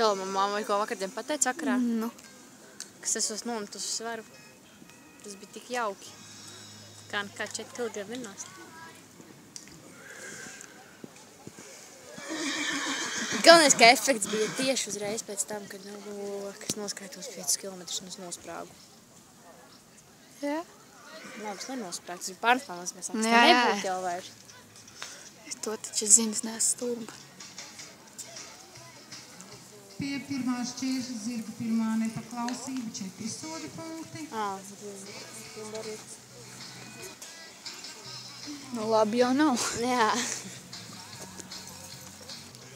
Tev mamma vai ko vakardien pateica sakarā? Nu. Kas es esmu nometus svaru. Tas bija tik jauki. Kā 4 kg nost. Galvenais, ka efekts bija tieši uzreiz pēc tam, kad es noskaitos 5 km un es nosprāgu. Jā? Labi, es nenosprāgu. Tas bija pārspānās, mēs sāks. Jā, Tā jā. nebūtu jau vairs. To taču zinu, es neesmu stulba. Pie pirmā šķirša zirga pirmā nepaklausība 4 soda punkti. Nu, labi jau nav. Jā.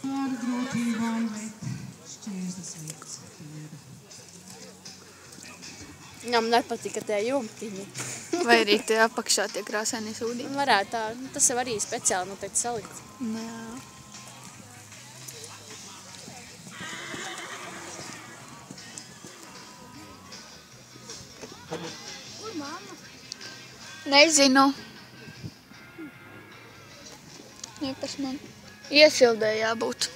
Ar grūtībām, bet šķirsas vīks. Jā, man arī patika tie jumtiņi. Vai arī tie apakšā tie krāsainie sūdīgi? Varētu tā. Tas jau arī speciāli noteikti salikt. Jā. Kur mamma? Nezinu. Īpaši man iesildē jābūt.